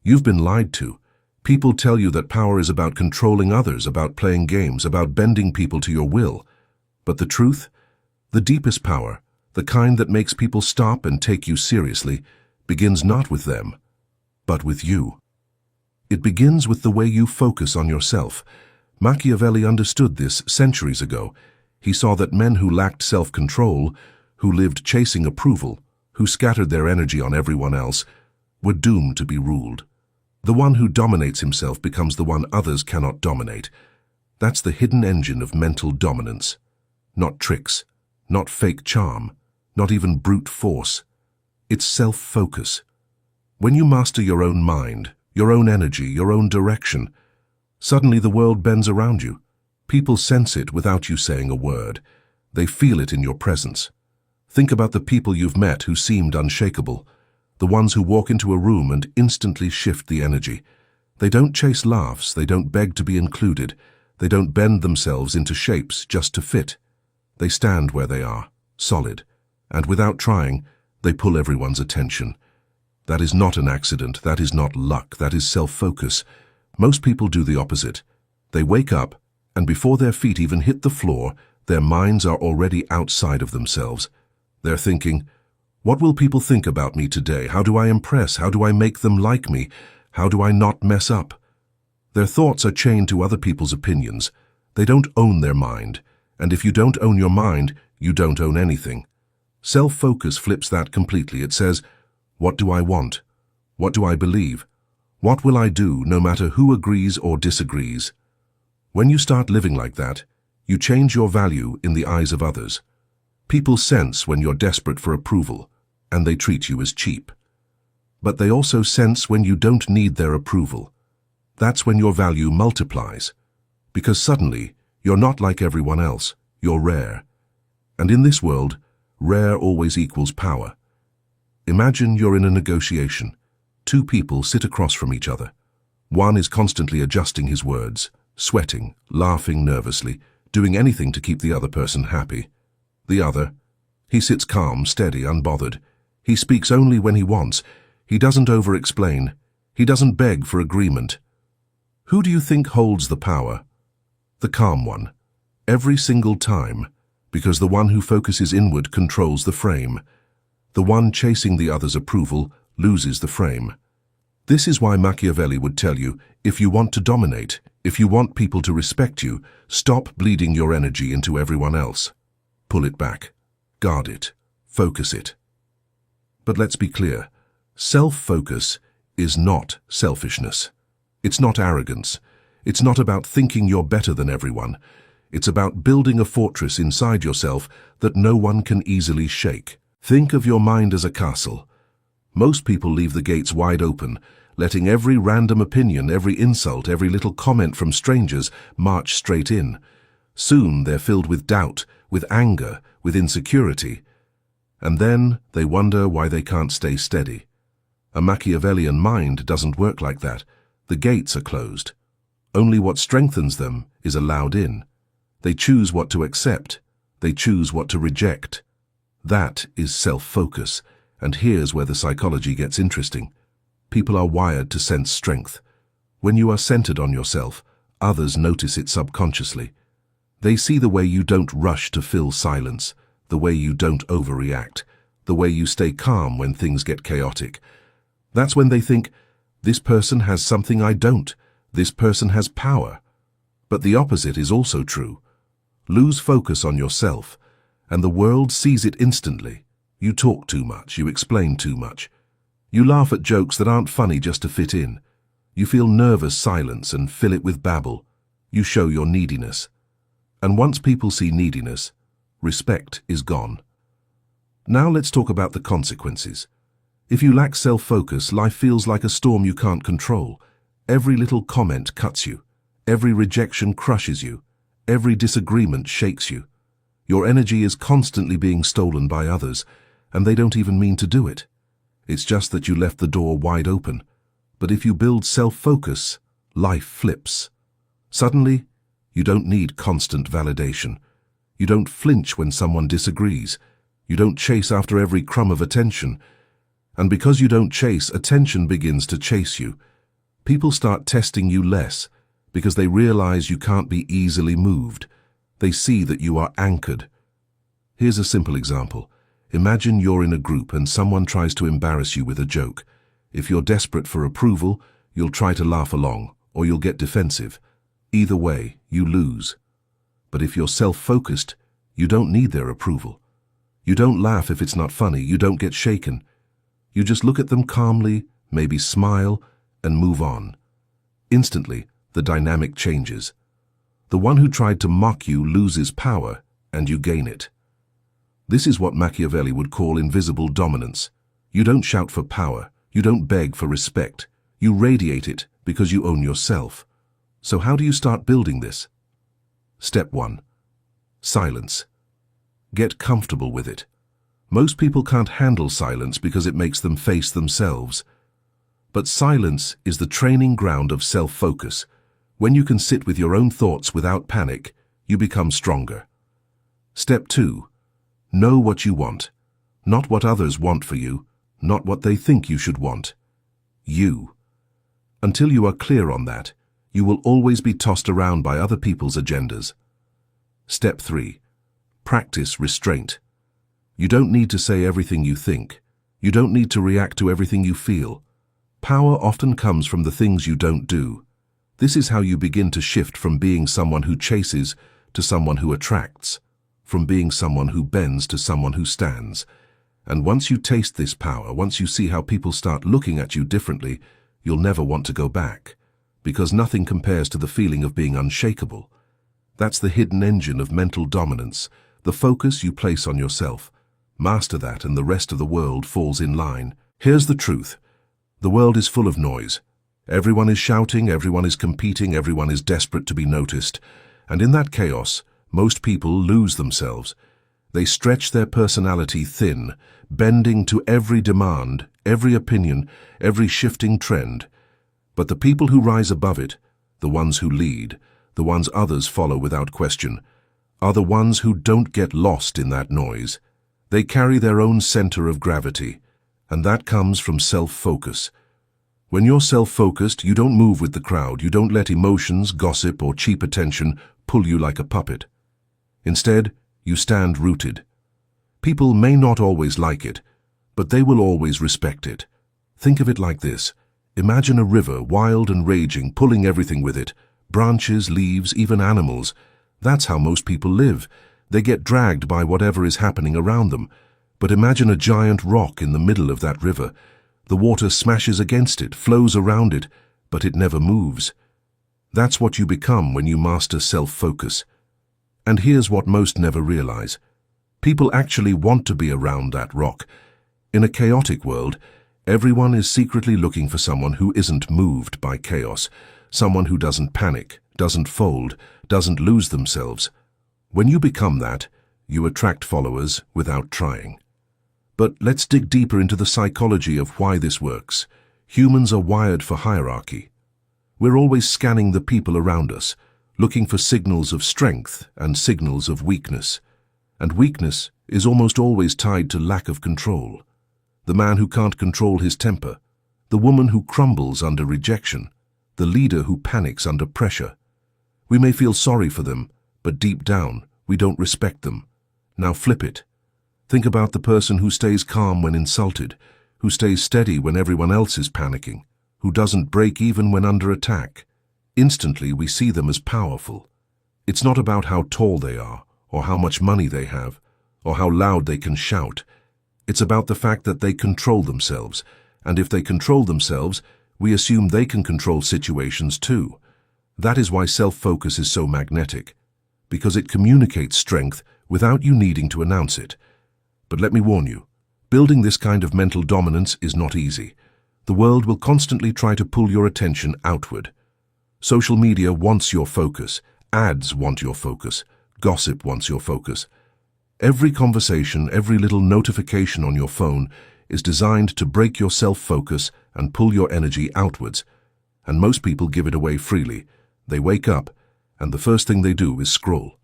You've been lied to. People tell you that power is about controlling others, about playing games, about bending people to your will. But the truth? The deepest power, the kind that makes people stop and take you seriously, begins not with them, but with you. It begins with the way you focus on yourself. Machiavelli understood this centuries ago. He saw that men who lacked self-control, who lived chasing approval, who scattered their energy on everyone else, were doomed to be ruled. The one who dominates himself becomes the one others cannot dominate. That's the hidden engine of mental dominance. Not tricks, not fake charm, not even brute force. It's self-focus. When you master your own mind, your own energy, your own direction, suddenly the world bends around you. People sense it without you saying a word. They feel it in your presence. Think about the people you've met who seemed unshakable, the ones who walk into a room and instantly shift the energy. They don't chase laughs, they don't beg to be included, they don't bend themselves into shapes just to fit. They stand where they are, solid, and without trying, they pull everyone's attention. That is not an accident, that is not luck, that is self-focus. Most people do the opposite. They wake up, and before their feet even hit the floor, their minds are already outside of themselves. They're thinking, what will people think about me today? How do I impress? How do I make them like me? How do I not mess up? Their thoughts are chained to other people's opinions. They don't own their mind, and if you don't own your mind, you don't own anything. Self-focus flips that completely. It says, what do I want? What do I believe? What will I do no matter who agrees or disagrees? When you start living like that, you change your value in the eyes of others. People sense when you're desperate for approval, and they treat you as cheap. But they also sense when you don't need their approval. That's when your value multiplies, because suddenly you're not like everyone else, you're rare. And in this world, rare always equals power. Imagine you're in a negotiation. Two people sit across from each other. One is constantly adjusting his words, sweating, laughing nervously, doing anything to keep the other person happy. The other, he sits calm, steady, unbothered. He speaks only when he wants. He doesn't over-explain. He doesn't beg for agreement. Who do you think holds the power? The calm one. Every single time, because the one who focuses inward controls the frame. The one chasing the other's approval loses the frame. This is why Machiavelli would tell you, if you want to dominate, if you want people to respect you, stop bleeding your energy into everyone else. Pull it back. Guard it. Focus it. But let's be clear. Self-focus is not selfishness. It's not arrogance. It's not about thinking you're better than everyone. It's about building a fortress inside yourself that no one can easily shake. Think of your mind as a castle. Most people leave the gates wide open, letting every random opinion, every insult, every little comment from strangers march straight in. Soon they're filled with doubt, with anger, with insecurity. And then they wonder why they can't stay steady. A Machiavellian mind doesn't work like that. The gates are closed. Only what strengthens them is allowed in. They choose what to accept. They choose what to reject. That is self-focus, and here's where the psychology gets interesting. People are wired to sense strength. When you are centered on yourself, others notice it subconsciously. They see the way you don't rush to fill silence, the way you don't overreact, the way you stay calm when things get chaotic. That's when they think, this person has something I don't, this person has power. But the opposite is also true. Lose focus on yourself, and the world sees it instantly. You talk too much, you explain too much. You laugh at jokes that aren't funny just to fit in. You feel nervous silence and fill it with babble. You show your neediness. And once people see neediness, respect is gone. Now let's talk about the consequences. If you lack self-focus, life feels like a storm you can't control. Every little comment cuts you. Every rejection crushes you. Every disagreement shakes you. Your energy is constantly being stolen by others, and they don't even mean to do it. It's just that you left the door wide open. But if you build self-focus, life flips. Suddenly, you don't need constant validation. You don't flinch when someone disagrees. You don't chase after every crumb of attention. And because you don't chase, attention begins to chase you. People start testing you less because they realize you can't be easily moved. They see that you are anchored. Here's a simple example. Imagine you're in a group and someone tries to embarrass you with a joke. If you're desperate for approval, you'll try to laugh along, or you'll get defensive. Either way, you lose. But if you're self-focused, you don't need their approval. You don't laugh if it's not funny, you don't get shaken. You just look at them calmly, maybe smile, and move on. Instantly, the dynamic changes. The one who tried to mock you loses power, and you gain it. This is what Machiavelli would call invisible dominance. You don't shout for power, you don't beg for respect. You radiate it because you own yourself. So how do you start building this? Step 1. Silence. Get comfortable with it. Most people can't handle silence because it makes them face themselves. But silence is the training ground of self-focus. When you can sit with your own thoughts without panic, you become stronger. Step 2. Know what you want. Not what others want for you, not what they think you should want. You. Until you are clear on that, you will always be tossed around by other people's agendas. Step 3. Practice restraint. You don't need to say everything you think. You don't need to react to everything you feel. Power often comes from the things you don't do. This is how you begin to shift from being someone who chases to someone who attracts, from being someone who bends to someone who stands. And once you taste this power, once you see how people start looking at you differently, you'll never want to go back, because nothing compares to the feeling of being unshakable. That's the hidden engine of mental dominance, the focus you place on yourself. Master that and the rest of the world falls in line. Here's the truth. The world is full of noise. Everyone is shouting, everyone is competing, everyone is desperate to be noticed. And in that chaos, most people lose themselves. They stretch their personality thin, bending to every demand, every opinion, every shifting trend. But the people who rise above it, the ones who lead, the ones others follow without question, are the ones who don't get lost in that noise. They carry their own center of gravity, and that comes from self-focus. When you're self-focused, you don't move with the crowd, you don't let emotions, gossip, or cheap attention pull you like a puppet. Instead, you stand rooted. People may not always like it, but they will always respect it. Think of it like this. Imagine a river, wild and raging, pulling everything with it. Branches, leaves, even animals. That's how most people live. They get dragged by whatever is happening around them. But imagine a giant rock in the middle of that river. The water smashes against it, flows around it, but it never moves. That's what you become when you master self-focus. And here's what most never realize. People actually want to be around that rock. In a chaotic world, everyone is secretly looking for someone who isn't moved by chaos, someone who doesn't panic, doesn't fold, doesn't lose themselves. When you become that, you attract followers without trying. But let's dig deeper into the psychology of why this works. Humans are wired for hierarchy. We're always scanning the people around us, looking for signals of strength and signals of weakness. And weakness is almost always tied to lack of control. The man who can't control his temper, the woman who crumbles under rejection, the leader who panics under pressure. We may feel sorry for them, but deep down, we don't respect them. Now flip it. Think about the person who stays calm when insulted, who stays steady when everyone else is panicking, who doesn't break even when under attack. Instantly, we see them as powerful. It's not about how tall they are, or how much money they have, or how loud they can shout. It's about the fact that they control themselves, and if they control themselves, we assume they can control situations too. That is why self-focus is so magnetic, because it communicates strength without you needing to announce it. But let me warn you, building this kind of mental dominance is not easy. The world will constantly try to pull your attention outward. Social media wants your focus, ads want your focus, gossip wants your focus. Every conversation, every little notification on your phone is designed to break your self-focus and pull your energy outwards. And most people give it away freely. They wake up, and the first thing they do is scroll.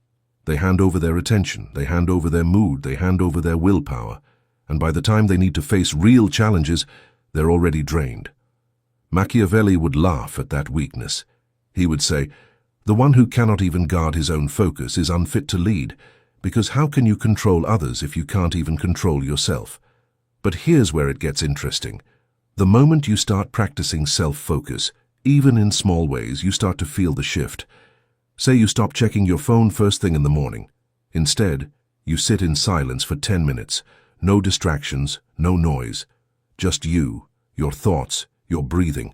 They hand over their attention, they hand over their mood, they hand over their willpower, and by the time they need to face real challenges, they're already drained. Machiavelli would laugh at that weakness. He would say, "The one who cannot even guard his own focus is unfit to lead, because how can you control others if you can't even control yourself?" But here's where it gets interesting. The moment you start practicing self-focus, even in small ways, you start to feel the shift. Say you stop checking your phone first thing in the morning. Instead, you sit in silence for 10 minutes. No distractions, no noise. Just you, your thoughts, your breathing.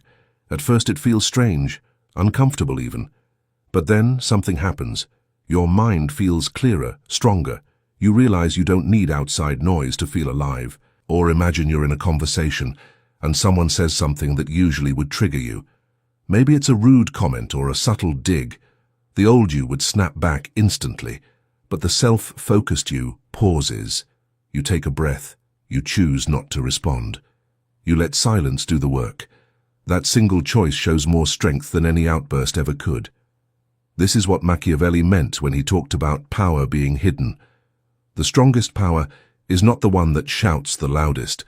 At first it feels strange, uncomfortable even. But then something happens. Your mind feels clearer, stronger. You realize you don't need outside noise to feel alive. Or imagine you're in a conversation and someone says something that usually would trigger you. Maybe it's a rude comment or a subtle dig. The old you would snap back instantly, but the self-focused you pauses. You take a breath. You choose not to respond. You let silence do the work. That single choice shows more strength than any outburst ever could. This is what Machiavelli meant when he talked about power being hidden. The strongest power is not the one that shouts the loudest,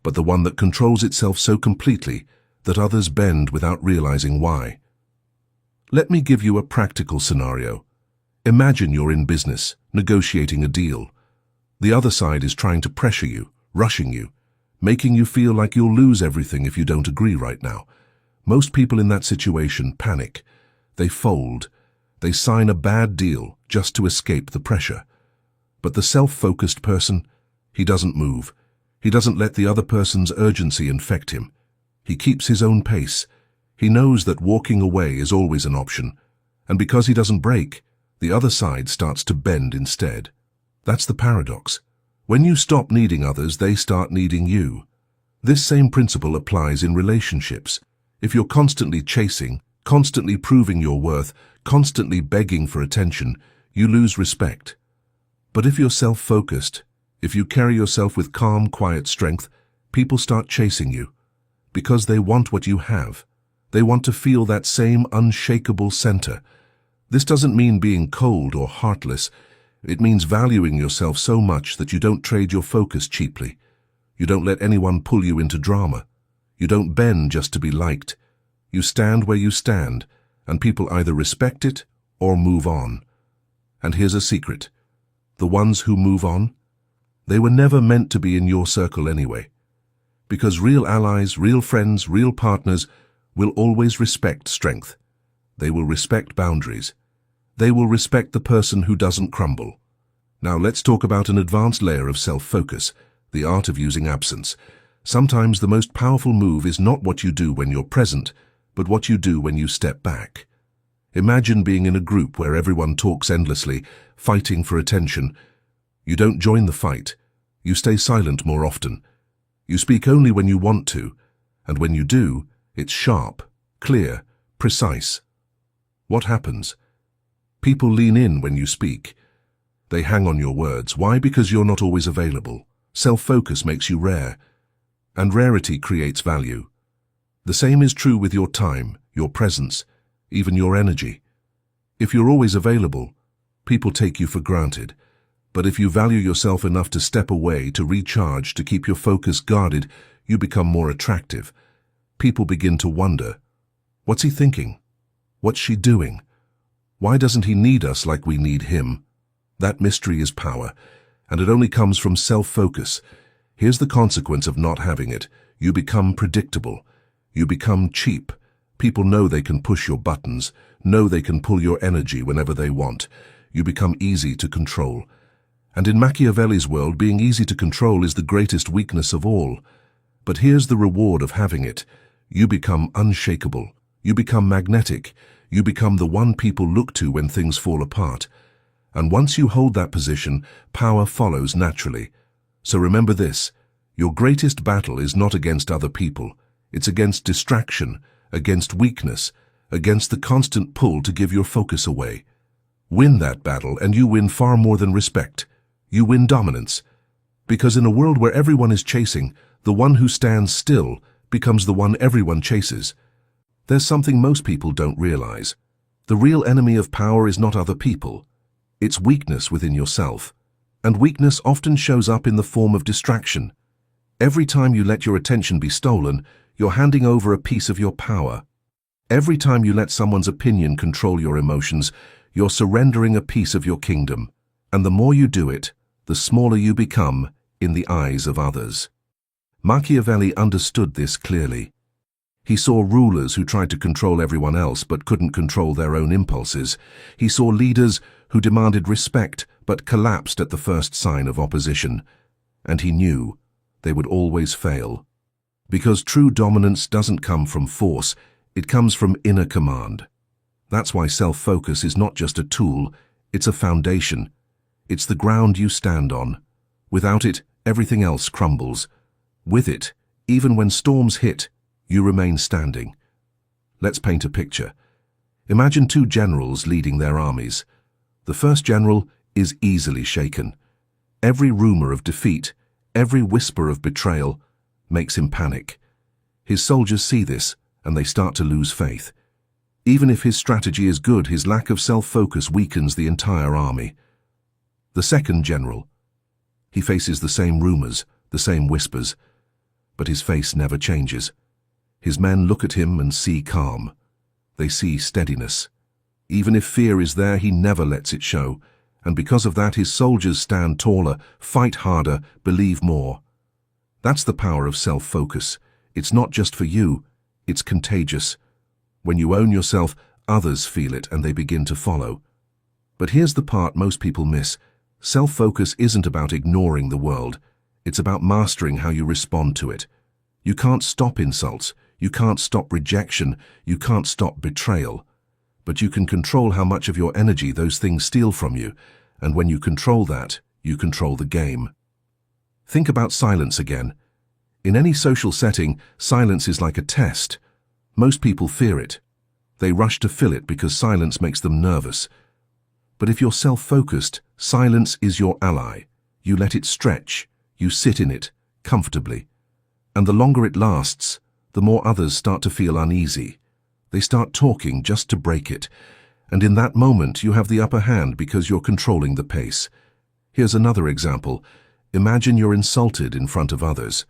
but the one that controls itself so completely that others bend without realizing why. Let me give you a practical scenario. Imagine you're in business, negotiating a deal. The other side is trying to pressure you, rushing you, making you feel like you'll lose everything if you don't agree right now. Most people in that situation panic. They fold. They sign a bad deal just to escape the pressure. But the self-focused person, he doesn't move. He doesn't let the other person's urgency infect him. He keeps his own pace. He knows that walking away is always an option. And because he doesn't break, the other side starts to bend instead. That's the paradox. When you stop needing others, they start needing you. This same principle applies in relationships. If you're constantly chasing, constantly proving your worth, constantly begging for attention, you lose respect. But if you're self-focused, if you carry yourself with calm, quiet strength, people start chasing you. Because they want what you have. They want to feel that same unshakable center. This doesn't mean being cold or heartless. It means valuing yourself so much that you don't trade your focus cheaply. You don't let anyone pull you into drama. You don't bend just to be liked. You stand where you stand, and people either respect it or move on. And here's a secret. The ones who move on, they were never meant to be in your circle anyway. Because real allies, real friends, real partners will always respect strength. They will respect boundaries. They will respect the person who doesn't crumble. Now let's talk about an advanced layer of self-focus, the art of using absence. Sometimes the most powerful move is not what you do when you're present, but what you do when you step back. Imagine being in a group where everyone talks endlessly, fighting for attention. You don't join the fight. You stay silent more often. You speak only when you want to, and when you do, it's sharp, clear, precise. What happens? People lean in when you speak. They hang on your words. Why? Because you're not always available. Self-focus makes you rare, and rarity creates value. The same is true with your time, your presence, even your energy. If you're always available, people take you for granted. But if you value yourself enough to step away, to recharge, to keep your focus guarded, you become more attractive. People begin to wonder, what's he thinking? What's she doing? Why doesn't he need us like we need him? That mystery is power, and it only comes from self-focus. Here's the consequence of not having it. You become predictable. You become cheap. People know they can push your buttons, know they can pull your energy whenever they want. You become easy to control. And in Machiavelli's world, being easy to control is the greatest weakness of all. But here's the reward of having it. You become unshakable. You become magnetic. You become the one people look to when things fall apart. And once you hold that position, power follows naturally. So remember this, your greatest battle is not against other people. It's against distraction, against weakness, against the constant pull to give your focus away. Win that battle and you win far more than respect. You win dominance. Because in a world where everyone is chasing, the one who stands still becomes the one everyone chases. There's something most people don't realize. The real enemy of power is not other people. It's weakness within yourself. And weakness often shows up in the form of distraction. Every time you let your attention be stolen, you're handing over a piece of your power. Every time you let someone's opinion control your emotions, you're surrendering a piece of your kingdom. And the more you do it, the smaller you become in the eyes of others. Machiavelli understood this clearly. He saw rulers who tried to control everyone else but couldn't control their own impulses. He saw leaders who demanded respect but collapsed at the first sign of opposition. And he knew they would always fail. Because true dominance doesn't come from force, it comes from inner command. That's why self-focus is not just a tool, it's a foundation. It's the ground you stand on. Without it, everything else crumbles. With it, even when storms hit, you remain standing. Let's paint a picture. Imagine two generals leading their armies. The first general is easily shaken. Every rumor of defeat, every whisper of betrayal, makes him panic. His soldiers see this, and they start to lose faith. Even if his strategy is good, his lack of self-focus weakens the entire army. The second general. He faces the same rumors, the same whispers, but his face never changes. His men look at him and see calm. They see steadiness. Even if fear is there, he never lets it show, and because of that, his soldiers stand taller, fight harder, believe more. That's the power of self-focus. It's not just for you, it's contagious. When you own yourself, others feel it and they begin to follow. But here's the part most people miss. Self-focus isn't about ignoring the world. It's about mastering how you respond to it. You can't stop insults. You can't stop rejection. You can't stop betrayal. But you can control how much of your energy those things steal from you. And when you control that, you control the game. Think about silence again. In any social setting, silence is like a test. Most people fear it. They rush to fill it because silence makes them nervous. But if you're self-focused, silence is your ally. You let it stretch. You sit in it, comfortably. And the longer it lasts, the more others start to feel uneasy. They start talking just to break it. And in that moment, you have the upper hand because you're controlling the pace. Here's another example. Imagine you're insulted in front of others.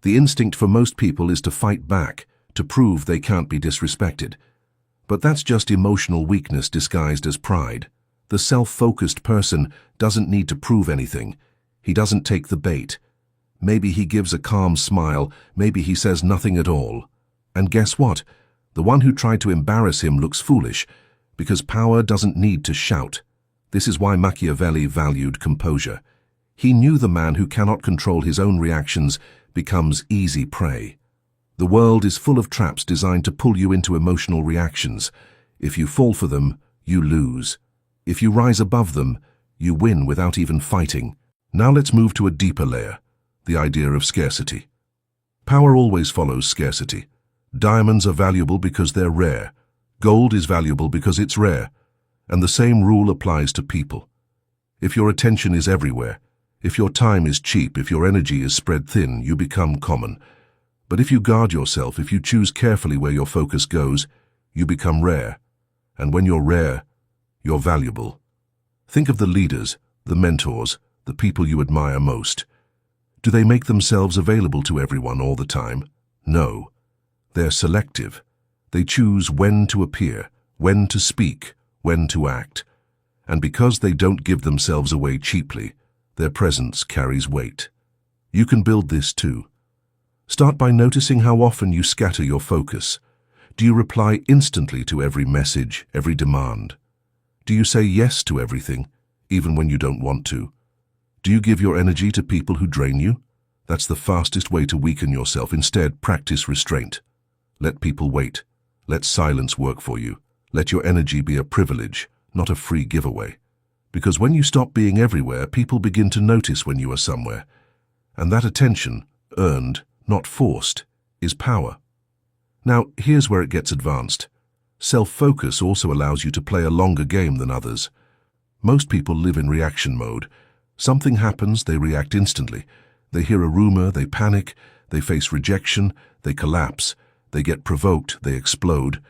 The instinct for most people is to fight back, to prove they can't be disrespected. But that's just emotional weakness disguised as pride. The self-focused person doesn't need to prove anything. He doesn't take the bait. Maybe he gives a calm smile, maybe he says nothing at all. And guess what? The one who tried to embarrass him looks foolish, because power doesn't need to shout. This is why Machiavelli valued composure. He knew the man who cannot control his own reactions becomes easy prey. The world is full of traps designed to pull you into emotional reactions. If you fall for them, you lose. If you rise above them, you win without even fighting. Now let's move to a deeper layer, the idea of scarcity. Power always follows scarcity. Diamonds are valuable because they're rare. Gold is valuable because it's rare. And the same rule applies to people. If your attention is everywhere, if your time is cheap, if your energy is spread thin, you become common. But if you guard yourself, if you choose carefully where your focus goes, you become rare. And when you're rare, you're valuable. Think of the leaders, the mentors, the people you admire most. Do they make themselves available to everyone all the time? No. They're selective. They choose when to appear, when to speak, when to act. And because they don't give themselves away cheaply, their presence carries weight. You can build this too. Start by noticing how often you scatter your focus. Do you reply instantly to every message, every demand? Do you say yes to everything, even when you don't want to? Do you give your energy to people who drain you? That's the fastest way to weaken yourself. Instead, practice restraint. Let people wait. Let silence work for you. Let your energy be a privilege, not a free giveaway. Because when you stop being everywhere, people begin to notice when you are somewhere. And that attention, earned, not forced, is power. Now, here's where it gets advanced. Self-focus also allows you to play a longer game than others. Most people live in reaction mode. Something happens, they react instantly. They hear a rumor, they panic, they face rejection, they collapse, they get provoked, they explode.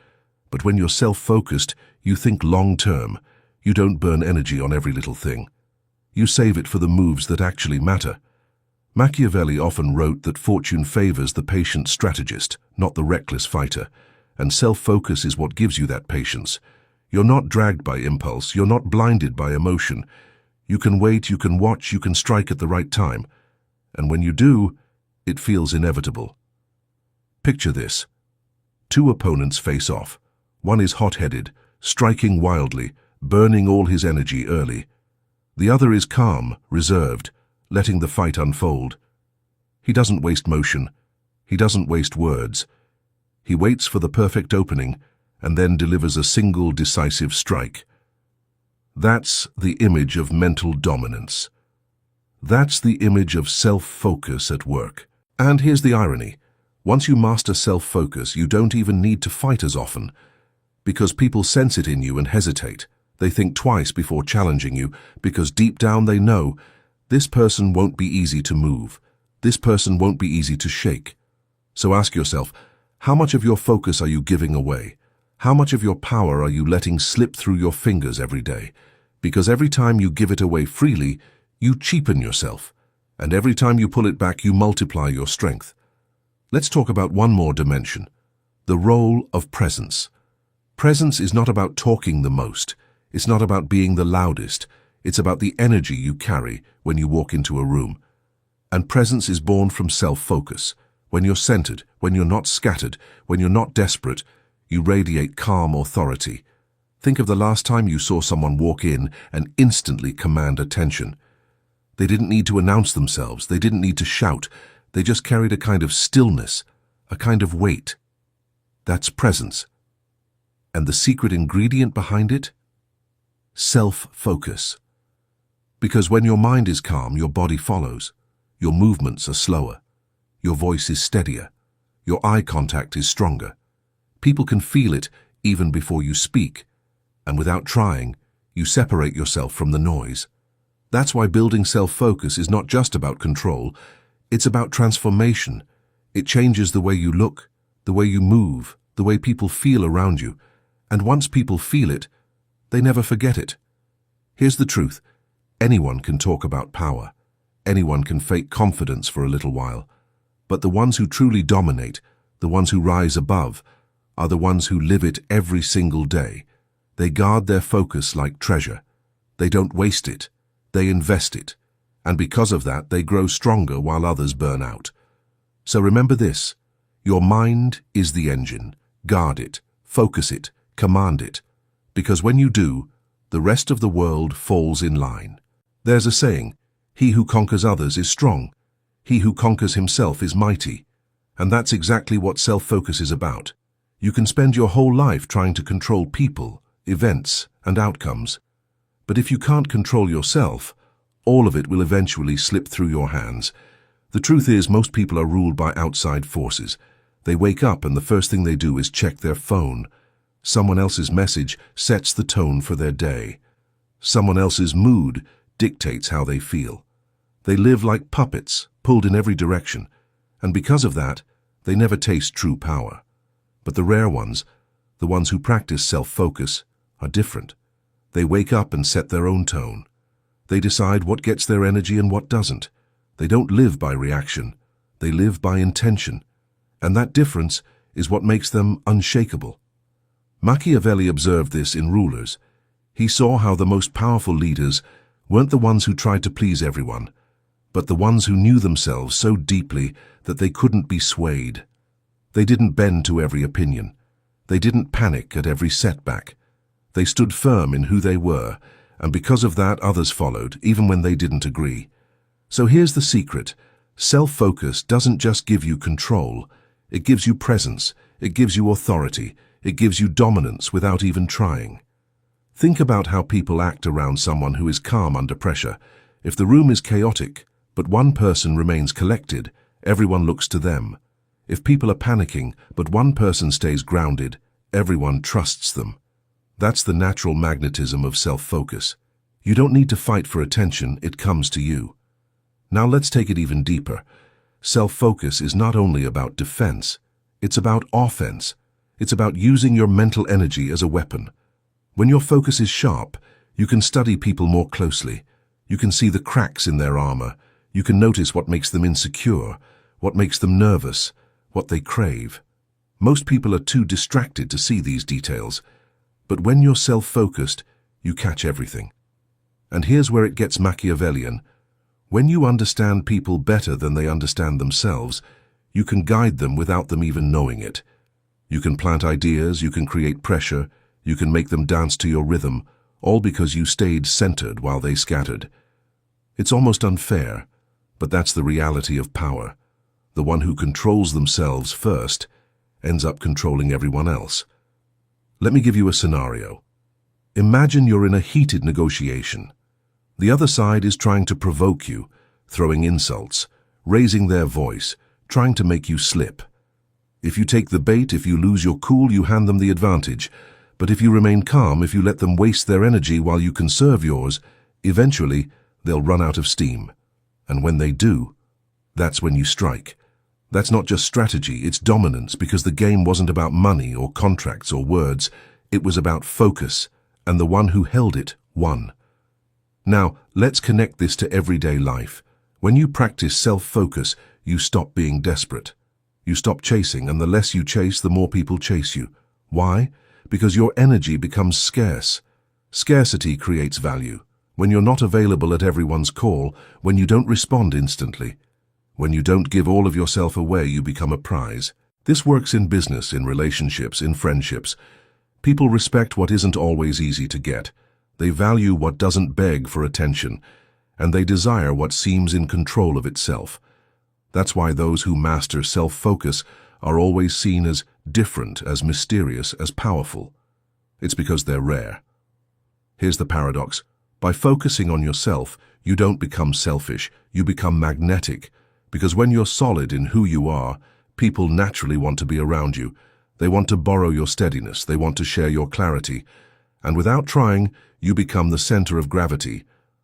But when you're self-focused, you think long-term. You don't burn energy on every little thing. You save it for the moves that actually matter. Machiavelli often wrote that fortune favors the patient strategist, not the reckless fighter, and self-focus is what gives you that patience. You're not dragged by impulse, you're not blinded by emotion. You can wait, you can watch, you can strike at the right time. And when you do, it feels inevitable. Picture this. Two opponents face off. One is hot-headed, striking wildly, burning all his energy early. The other is calm, reserved, letting the fight unfold. He doesn't waste motion. He doesn't waste words. He waits for the perfect opening and then delivers a single decisive strike. That's the image of mental dominance. That's the image of self-focus at work. And here's the irony. Once you master self-focus, you don't even need to fight as often, because people sense it in you and hesitate. They think twice before challenging you, because deep down they know this person won't be easy to move. This person won't be easy to shake. So ask yourself, how much of your focus are you giving away? How much of your power are you letting slip through your fingers every day? Because every time you give it away freely, you cheapen yourself. And every time you pull it back, you multiply your strength. Let's talk about one more dimension, the role of presence. Presence is not about talking the most. It's not about being the loudest. It's about the energy you carry when you walk into a room. And presence is born from self-focus. When you're centered, when you're not scattered, when you're not desperate, you radiate calm authority. Think of the last time you saw someone walk in and instantly command attention. They didn't need to announce themselves. They didn't need to shout. They just carried a kind of stillness, a kind of weight. That's presence. And the secret ingredient behind it? Self-focus. Because when your mind is calm, your body follows. Your movements are slower. Your voice is steadier. Your eye contact is stronger. People can feel it even before you speak. And without trying, you separate yourself from the noise. That's why building self-focus is not just about control. It's about transformation. It changes the way you look, the way you move, the way people feel around you. And once people feel it, they never forget it. Here's the truth. Anyone can talk about power. Anyone can fake confidence for a little while. But the ones who truly dominate, the ones who rise above, are the ones who live it every single day. They guard their focus like treasure. They don't waste it. They invest it. And because of that, they grow stronger while others burn out. So remember this. Your mind is the engine. Guard it, focus it, command it. Because when you do, the rest of the world falls in line. There's a saying, he who conquers others is strong. He who conquers himself is mighty. And that's exactly what self-focus is about. You can spend your whole life trying to control people, events, and outcomes. But if you can't control yourself, all of it will eventually slip through your hands. The truth is, most people are ruled by outside forces. They wake up and the first thing they do is check their phone. Someone else's message sets the tone for their day. Someone else's mood dictates how they feel. They live like puppets, pulled in every direction. And because of that, they never taste true power. But the rare ones, the ones who practice self-focus, are different. They wake up and set their own tone. They decide what gets their energy and what doesn't. They don't live by reaction. They live by intention. And that difference is what makes them unshakable. Machiavelli observed this in rulers. He saw how the most powerful leaders weren't the ones who tried to please everyone, but the ones who knew themselves so deeply that they couldn't be swayed. They didn't bend to every opinion. They didn't panic at every setback. They stood firm in who they were, and because of that, others followed, even when they didn't agree. So here's the secret. Self-focus doesn't just give you control. It gives you presence. It gives you authority. It gives you dominance without even trying. Think about how people act around someone who is calm under pressure. If the room is chaotic, but one person remains collected, everyone looks to them. If people are panicking, but one person stays grounded, everyone trusts them. That's the natural magnetism of self-focus. You don't need to fight for attention, it comes to you. Now let's take it even deeper. Self-focus is not only about defense, it's about offense. It's about using your mental energy as a weapon. When your focus is sharp, you can study people more closely. You can see the cracks in their armor. You can notice what makes them insecure, what makes them nervous, what they crave. Most people are too distracted to see these details, but when you're self-focused, you catch everything. And here's where it gets Machiavellian. When you understand people better than they understand themselves, you can guide them without them even knowing it. You can plant ideas, you can create pressure, you can make them dance to your rhythm, all because you stayed centered while they scattered. It's almost unfair, but that's the reality of power. The one who controls themselves first ends up controlling everyone else. Let me give you a scenario. Imagine you're in a heated negotiation. The other side is trying to provoke you, throwing insults, raising their voice, trying to make you slip. If you take the bait, if you lose your cool, you hand them the advantage. But if you remain calm, if you let them waste their energy while you conserve yours, eventually they'll run out of steam. And when they do, that's when you strike. That's not just strategy, it's dominance, because the game wasn't about money or contracts or words. It was about focus, and the one who held it won. Now, let's connect this to everyday life. When you practice self-focus, you stop being desperate. You stop chasing, and the less you chase, the more people chase you. Why? Because your energy becomes scarce. Scarcity creates value. When you're not available at everyone's call, when you don't respond instantly, when you don't give all of yourself away, you become a prize. This works in business, in relationships, in friendships. People respect what isn't always easy to get. They value what doesn't beg for attention, and they desire what seems in control of itself. That's why those who master self-focus are always seen as different, as mysterious, as powerful. It's because they're rare. Here's the paradox. By focusing on yourself, you don't become selfish, you become magnetic. Because when you're solid in who you are, people naturally want to be around you. They want to borrow your steadiness, they want to share your clarity. And without trying, you become the center of gravity.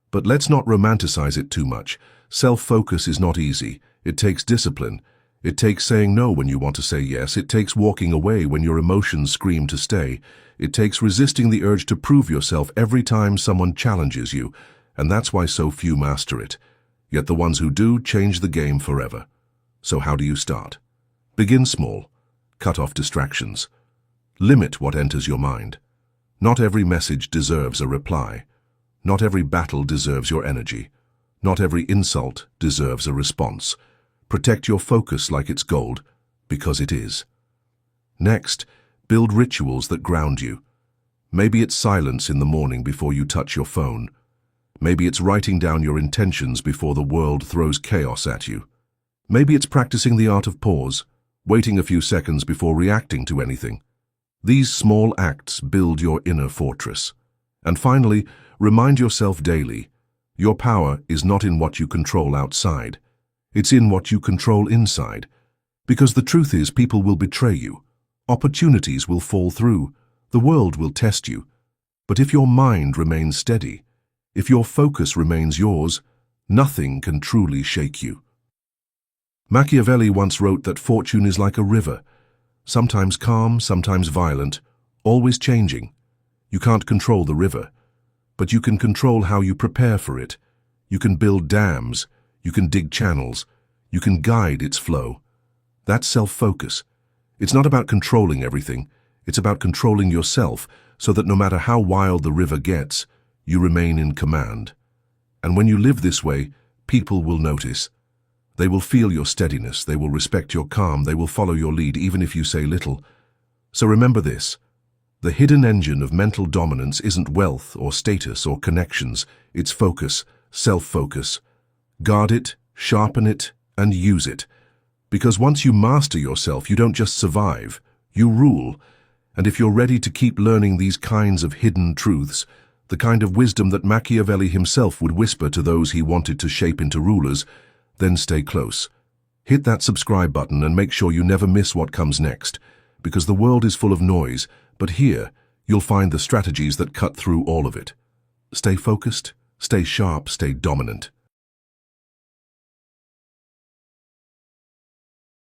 But let's not romanticize it too much. Self-focus is not easy. It takes discipline. It takes saying no when you want to say yes. It takes walking away when your emotions scream to stay. It takes resisting the urge to prove yourself every time someone challenges you. And that's why so few master it. Yet the ones who do change the game forever. So how do you start? Begin small. Cut off distractions. Limit what enters your mind. Not every message deserves a reply. Not every battle deserves your energy. Not every insult deserves a response. Protect your focus like it's gold, because it is. Next, build rituals that ground you. Maybe it's silence in the morning before you touch your phone. Maybe it's writing down your intentions before the world throws chaos at you. Maybe it's practicing the art of pause, waiting a few seconds before reacting to anything. These small acts build your inner fortress. And finally, remind yourself daily, your power is not in what you control outside. It's in what you control inside. Because the truth is, people will betray you. Opportunities will fall through. The world will test you. But if your mind remains steady, if your focus remains yours, nothing can truly shake you. Machiavelli once wrote that fortune is like a river, sometimes calm, sometimes violent, always changing. You can't control the river, but you can control how you prepare for it. You can build dams, you can dig channels, you can guide its flow. That's self-focus. It's not about controlling everything, it's about controlling yourself so that no matter how wild the river gets, you remain in command. And when you live this way, people will notice. They will feel your steadiness, they will respect your calm, they will follow your lead even if you say little. So remember this. The hidden engine of mental dominance isn't wealth or status or connections, it's focus, self-focus. Guard it, sharpen it, and use it. Because once you master yourself, you don't just survive, you rule. And if you're ready to keep learning these kinds of hidden truths, the kind of wisdom that Machiavelli himself would whisper to those he wanted to shape into rulers, then stay close. Hit that subscribe button and make sure you never miss what comes next, because the world is full of noise, but here you'll find the strategies that cut through all of it. Stay focused, stay sharp, stay dominant.